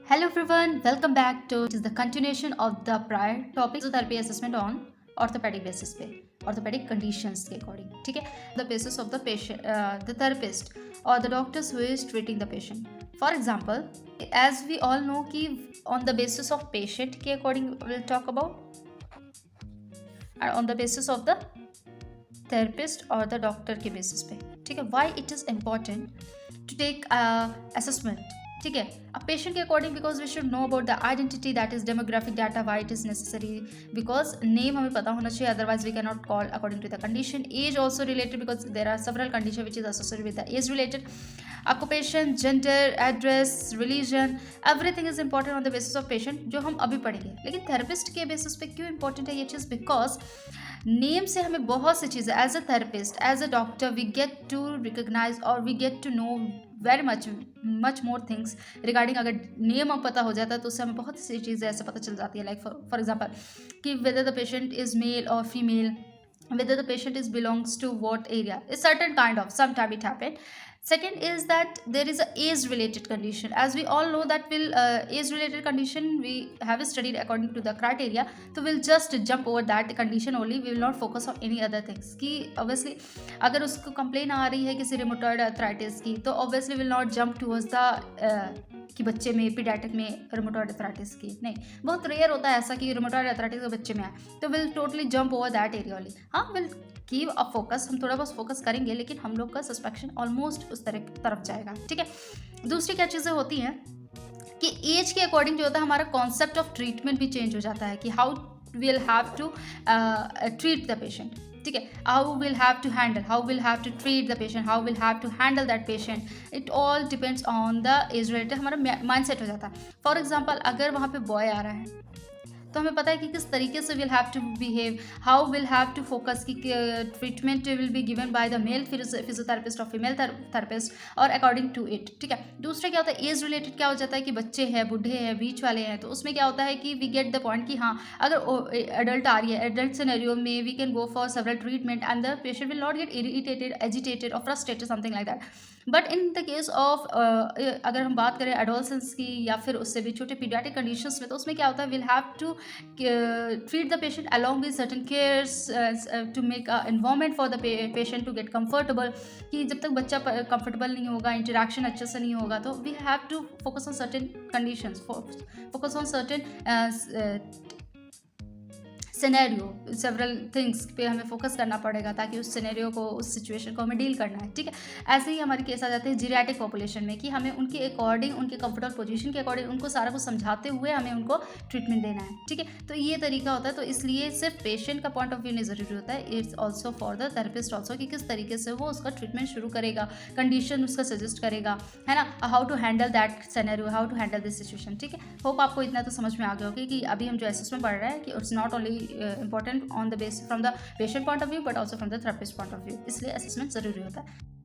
Hello everyone, welcome back to the continuation of the prior topic physiotherapy assessment on orthopedic basis पे orthopedic conditions के according ठीक है the basis of the patient the therapist or the doctors who is treating the patient. For example, as we all know कि on the basis of patient के according we'll talk about on the basis of the therapist or the doctor के basis पे ठीक है. Why it is important to take assessment ठीक है अब patient के according because we should know about the identity that is demographic data why it is necessary because name हमें पता होना चाहिए otherwise we can not call according to the condition age also related because there are several condition which is associated with the age related occupation gender address religion everything is important on the basis of patient जो हम अभी पढ़ेंगे. लेकिन therapist के basis पे क्यों important है ये चीज़ बिकॉज नेम से हमें बहुत सी चीज़ें as a therapist as a doctor we get to recognise और we get to know very much more things regarding. अगर नेम अब पता हो जाता है तो उससे हमें बहुत सी चीज़ें ऐसे पता चल जाती है लाइक फॉर एग्जांपल कि whether the patient is male और female, whether the patient is belongs to what area, a certain kind of sometime it happened. Second is that there is a age related condition. As we all know that will age related condition we have studied according to the criteria, so we'll just jump over that condition only. We will not focus on any other things कि obviously अगर उसको complain आ रही है किसी rheumatoid arthritis की तो obviously will not jump towards the कि बच्चे में पीडियाट्रिक में रूमेटॉइड अर्थराइटिस की नहीं. बहुत रेयर होता है ऐसा कि रूमेटॉइड अर्थराइटिस के बच्चे में आए तो will totally jump over that area only. हाँ विल कीप अ फोकस, हम थोड़ा बहुत फोकस करेंगे लेकिन हम लोग का सस्पेक्शन ऑलमोस्ट उस तरफ जाएगा. ठीक है. दूसरी क्या चीज़ें होती हैं कि एज के अकॉर्डिंग जो होता है हमारा कॉन्सेप्ट ऑफ ट्रीटमेंट भी चेंज हो जाता है कि how will have to treat the patient. ठीक है. How will have to handle, how will have to treat the patient, how will have to handle that patient. It all depends on the age related हमारा mind set हो जाता है. For example अगर वहाँ पे boy आ रहा है तो हमें पता है कि किस तरीके से will have to behave, how will have to focus कि treatment will be given by the male physiotherapist और फीमेल थेरेपिस्ट और अकॉर्डिंग टू इट. ठीक है. दूसरा क्या होता है एज रिलेटेड क्या हो जाता है कि बच्चे हैं, बूढ़े हैं, बीच वाले हैं, तो उसमें क्या होता है कि वी गेट द पॉइंट कि हाँ अगर एडल्ट आ रही है एडल्ट सिनेरियो में we can go for several treatment and the patient will not get irritated, agitated और frustrated something like that. But in the case of अगर हम बात करें एडोलसेंस की या फिर उससे भी छोटे पीडियाट्रिक कंडीशंस में तो उसमें क्या होता है will have to treat the patient along with certain cares to make a environment for the patient to get comfortable. कि जब तक बच्चा comfortable नहीं होगा, interaction अच्छे से नहीं होगा तो we have to focus on certain conditions, focus on certain scenario, several things पे हमें फोकस करना पड़ेगा ताकि उस सिनेरियो को, उस सिचुएशन को हमें डील करना है. ठीक है. ऐसे ही हमारे केस आ जाते हैं जीरियाट्रिक पॉपुलेशन में कि हमें उनके अकॉर्डिंग, उनके कंफर्टेबल पोजीशन के अकॉर्डिंग उनको सारा कुछ समझाते हुए हमें उनको ट्रीटमेंट देना है. ठीक है. तो ये तरीका होता है. तो इसलिए सिर्फ पेशेंट का पॉइंट ऑफ व्यू नहीं ज़रूरी होता है, it's also for the therapist also कि किस तरीके से वो उसका ट्रीटमेंट शुरू करेगा, कंडीशन उसका सजेस्ट करेगा, है ना, how to handle that scenario, how to handle this situation. ठीक है. होप आपको इतना तो समझ में आ गया होगा कि अभी हम जो असेसमेंट पढ़ रहे हैं कि it's not only important on the basis from the patient point of view but also from the therapist point of view. इसलिए assessment ज़रूरी होता है.